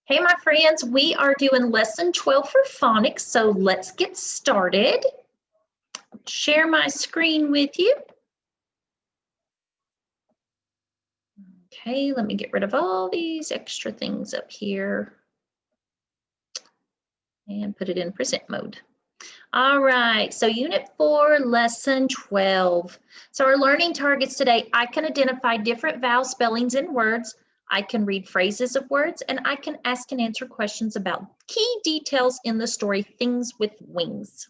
Hey, my friends, we are doing lesson 12 for phonics, so let's get started. Share my screen with you. Okay, let me get rid of all these extra things up here and put it in present mode. All right, so Unit 4, Lesson 12. So our learning targets today, I can identify different vowel spellings in words, I can read phrases of words, and I can ask and answer questions about key details in the story, Things with Wings.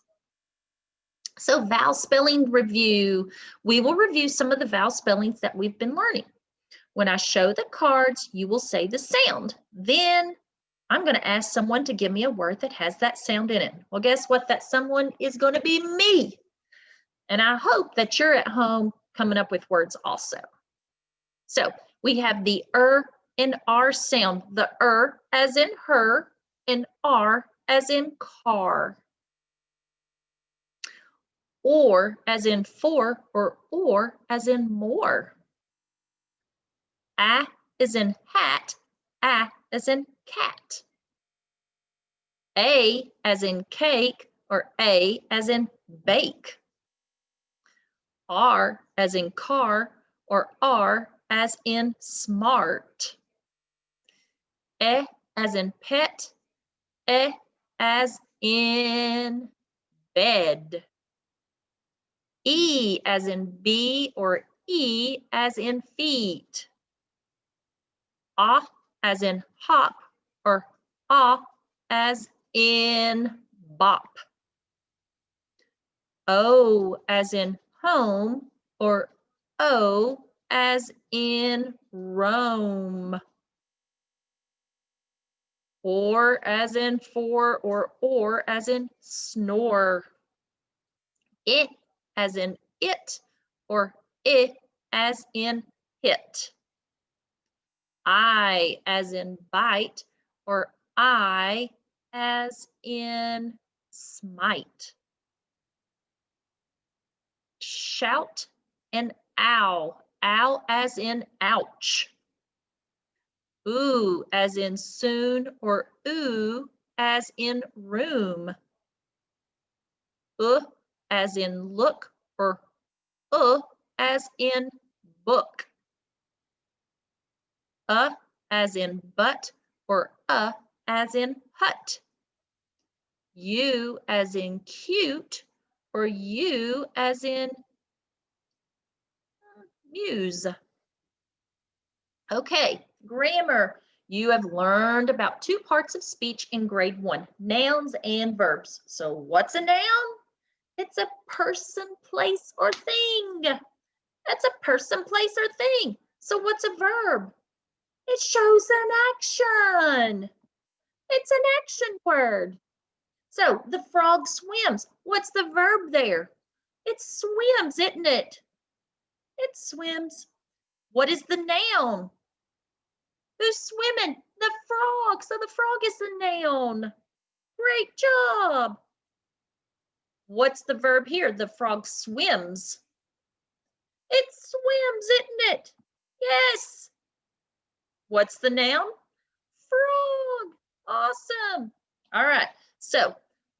So vowel spelling review. We will review some of the vowel spellings that we've been learning. When I show the cards, you will say the sound. Then I'm going to ask someone to give me a word that has that sound in it. Well, guess what? That someone is going to be me. And I hope that you're at home coming up with words also. So we have the and R sound. The as in her and R as in car. Or as in for, or as in more. A as in hat, A as in cat. A as in cake, or A as in bake. R as in car, or R as in smart. E as in pet, E as in bed. E as in bee, or E as in feet. Ah as in hop, or ah as in bop. O as in home, or O as in Rome. Or as in for, or as in snore. It as in it, or it as in hit. I as in bite, or I as in smite. Shout and owl, owl as in ouch. Ooh as in soon, or ooh as in room. As in look, or as in book. As in but, or as in hut. U as in cute, or U as in muse. Okay, grammar. You have learned about two parts of speech in grade 1, nouns and verbs. So what's a noun? It's a person, place, or thing. It's a person, place, or thing. So what's a verb? It shows an action. It's an action word. So the frog swims. What's the verb there? It swims, isn't it? It swims. What is the noun? Who's swimming? The frog. So the frog is the noun. Great job. What's the verb here? The frog swims. It swims, isn't it? Yes. What's the noun? Frog. Awesome. All right. So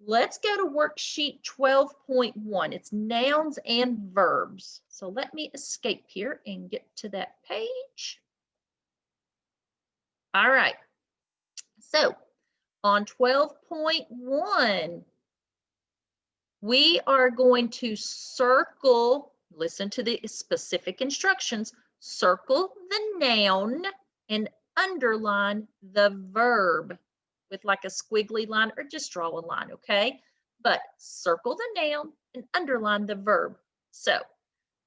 let's go to worksheet 12.1. It's nouns and verbs. So let me escape here and get to that page. All right. So on 12.1, we are going to circle, listen to the specific instructions, circle the noun and underline the verb with like a squiggly line, or just draw a line, okay? But circle the noun and underline the verb. So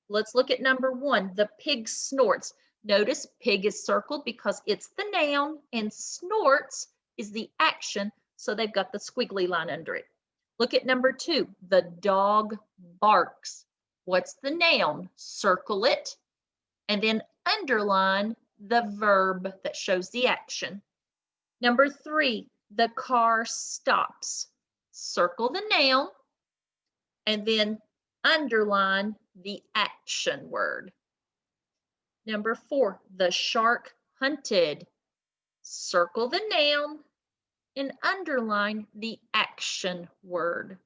let's look at number 1, the pig snorts. Notice pig is circled because it's the noun and snorts is the action, so they've got the squiggly line under it. Look at number 2, the dog barks. What's the noun? Circle it and then underline the verb that shows the action. Number 3, the car stops. Circle the noun and then underline the action word. Number 4, the shark hunted. Circle the noun and underline the action word.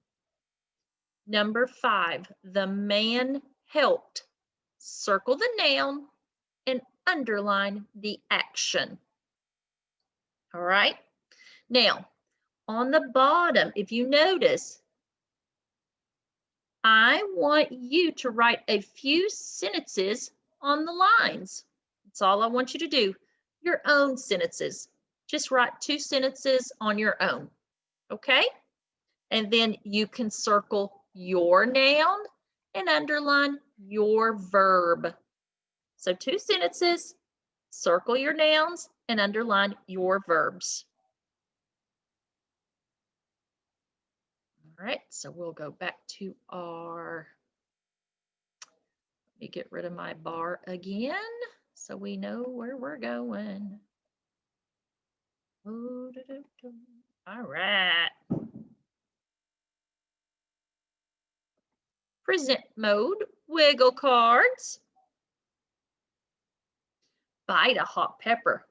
Number 5, the man helped. Circle the noun and underline the action. All right. Now, on the bottom, if you notice, I want you to write a few sentences on the lines. That's all I want you to do. Your own sentences. Just write 2 sentences on your own. Okay? And then you can circle your noun and underline your verb. So 2 sentences, circle your nouns and underline your verbs. All right, so we'll go back to our, let me get rid of my bar again so we know where we're going. All right. Present mode, wiggle cards. Bite a hot pepper.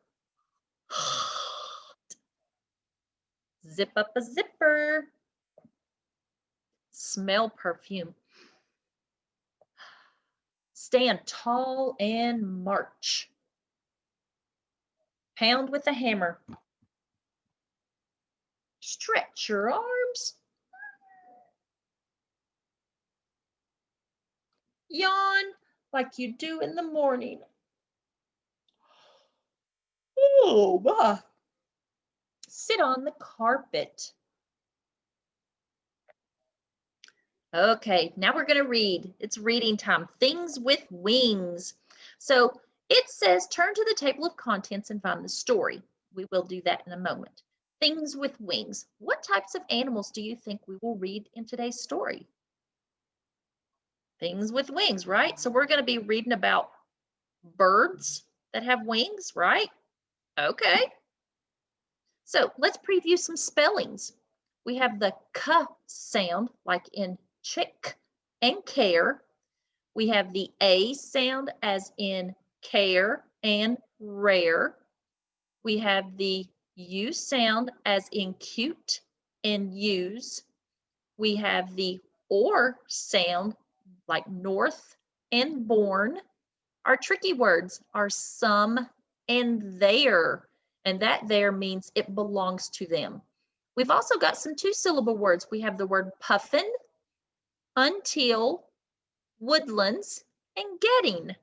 Zip up a zipper. Smell perfume. Stand tall and march. Pound with a hammer. Stretch your arms. Yawn like you do in the morning. Oh, bah. Sit on the carpet. Okay, now we're going to read. It's reading time. Things with wings. So it says turn to the table of contents and find the story. We will do that in a moment. Things with wings. What types of animals do you think we will read in today's story? Things with wings, right? So we're going to be reading about birds that have wings, right? Okay. So let's preview some spellings. We have the k sound, like in chick and care. We have the a sound as in care and rare. We have the u sound as in cute and use. We have the or sound like north and born. Our tricky words are some and their, and that there means it belongs to them. We've also got some 2-syllable words. We have the word puffin, until, woodlands, and getting.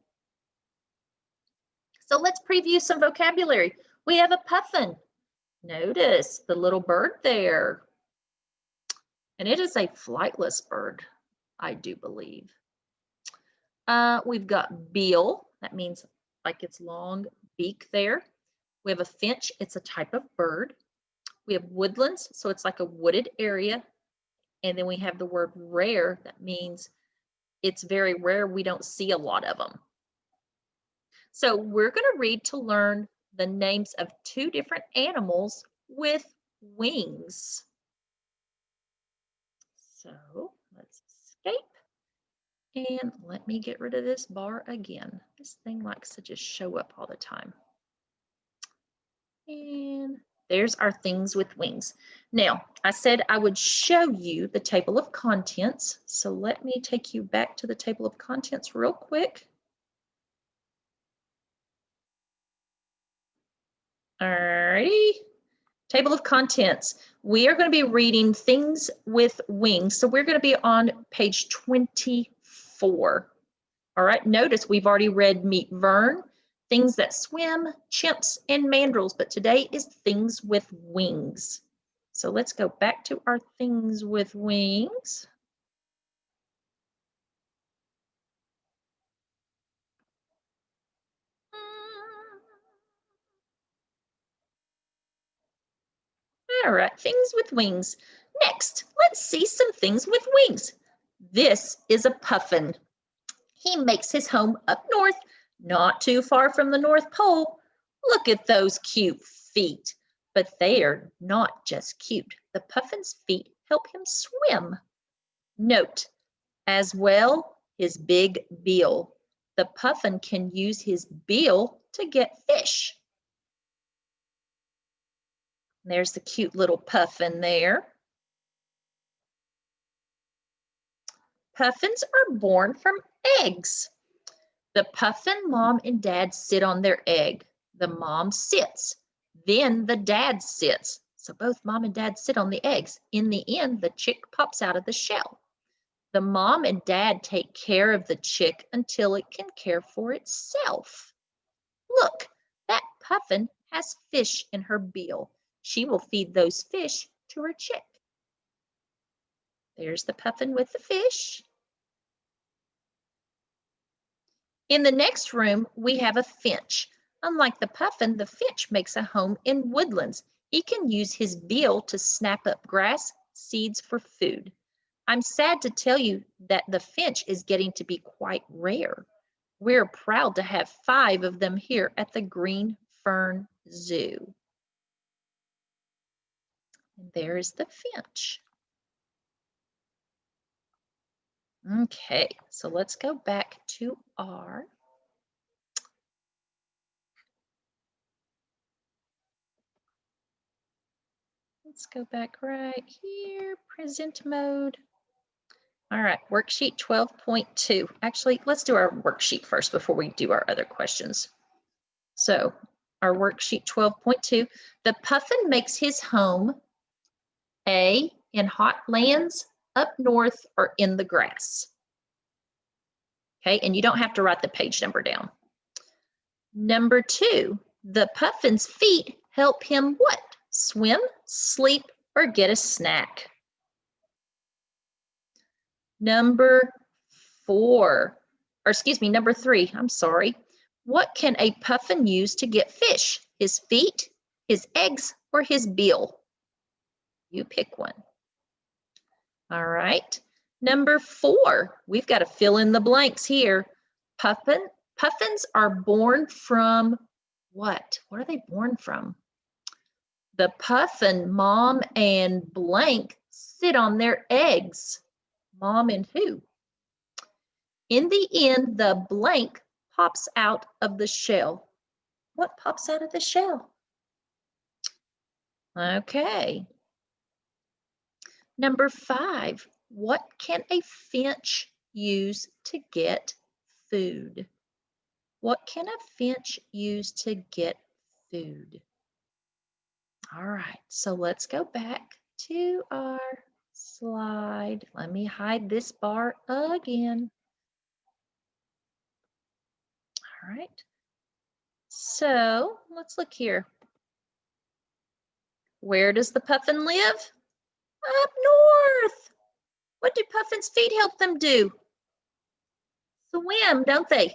So let's preview some vocabulary. We have a puffin. Notice the little bird there. And it is a flightless bird, I do believe. We've got bill. That means like its long beak there. We have a finch. It's a type of bird. We have woodlands, so it's like a wooded area. And then we have the word rare. That means it's very rare. We don't see a lot of them. So we're going to read to learn the names of 2 different animals with wings. So let's escape. And let me get rid of this bar again. This thing likes to just show up all the time. And there's our things with wings. Now, I said I would show you the table of contents. So let me take you back to the table of contents real quick. Alrighty. Table of contents. We are going to be reading things with wings. So we're going to be on page 24. All right, notice we've already read meet Vern, things that swim, chimps, and mandrills, but today is things with wings. So let's go back to our things with wings. All right, things with wings. Next, let's see some things with wings. This is a puffin. He makes his home up north, not too far from the North Pole. Look at those cute feet. But they are not just cute. The puffin's feet help him swim. Note, as well, his big bill. The puffin can use his bill to get fish. There's the cute little puffin there. Puffins are born from eggs. The puffin mom and dad sit on their egg. The mom sits, then the dad sits. So both mom and dad sit on the eggs. In the end, the chick pops out of the shell. The mom and dad take care of the chick until it can care for itself. Look, that puffin has fish in her bill. She will feed those fish to her chick. There's the puffin with the fish. In the next room, we have a finch. Unlike the puffin, the finch makes a home in woodlands. He can use his bill to snap up grass, seeds for food. I'm sad to tell you that the finch is getting to be quite rare. We're proud to have 5 of them here at the Green Fern Zoo. And there is the finch. Okay, so let's go back to our Let's go back right here, present mode. All right, worksheet 12.2. Actually, let's do our worksheet first before we do our other questions. So our worksheet 12.2, the puffin makes his home, A, in hot lands, up north, or in the grass. Okay, and you don't have to write the page number down. Number 2, the puffin's feet help him what? Swim, sleep, or get a snack. Number 3, I'm sorry. What can a puffin use to get fish? His feet, his eggs, or his bill? You pick one. All right. Number 4, we've got to fill in the blanks here. Puffins are born from what? What are they born from? The puffin mom and blank sit on their eggs. Mom and who? In the end, the blank pops out of the shell. What pops out of the shell? Okay. Number 5, what can a finch use to get food? What can a finch use to get food? All right, so let's go back to our slide. Let me hide this bar again. All right, so let's look here. Where does the puffin live? Up north. What do puffins' feet help them do? Swim, don't they?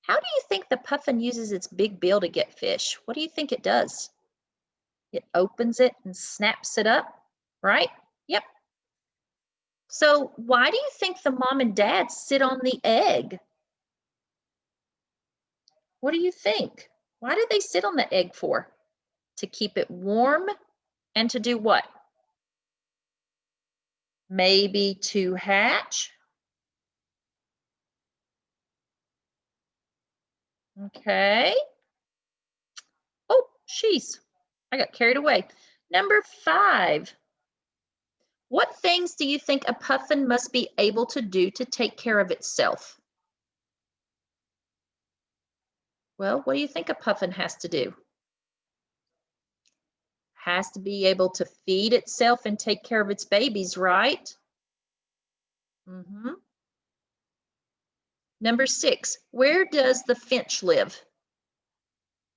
How do you think the puffin uses its big bill to get fish? What do you think it does? It opens it and snaps it up, right? Yep. So why do you think the mom and dad sit on the egg? What do you think? Why do they sit on the egg for? To keep it warm and to do what? Maybe to hatch. Okay. Oh, jeez, I got carried away. Number 5. What things do you think a puffin must be able to do to take care of itself? Well, what do you think a puffin has to do? Has to be able to feed itself and take care of its babies, right? Number 6, where does the finch live?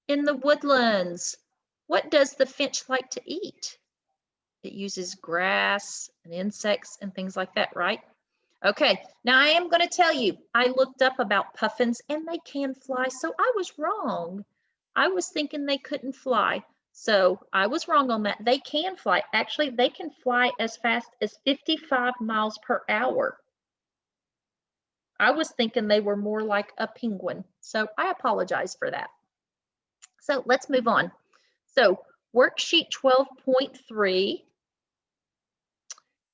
In the woodlands. What does the finch like to eat? It uses grass and insects and things like that, right? Okay, now I am going to tell you, I looked up about puffins and they can fly, so I was wrong. I was thinking they couldn't fly, so I was wrong on that. They can fly. Actually, they can fly as fast as 55 miles per hour. I was thinking they were more like a penguin, so I apologize for that. So let's move on. So worksheet 12.3.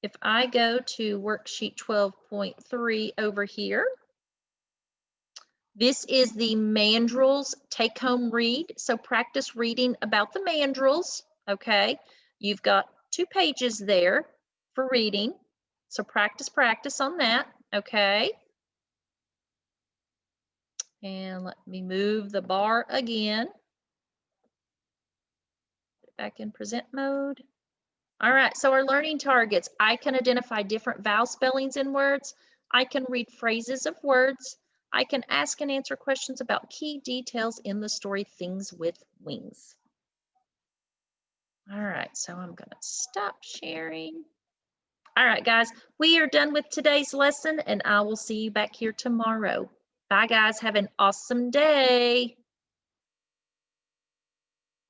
If I go to worksheet 12.3 over here, this is the mandrills take-home read. So practice reading about the mandrills, Okay, you've got 2 pages there for reading. So practice on that. Okay. And let me move the bar again. Put it back in present mode. All right, so our learning targets. I can identify different vowel spellings in words. I can read phrases of words. I can ask and answer questions about key details in the story, Things with Wings. All right, so I'm going to stop sharing. All right, guys, we are done with today's lesson, and I will see you back here tomorrow. Bye, guys. Have an awesome day.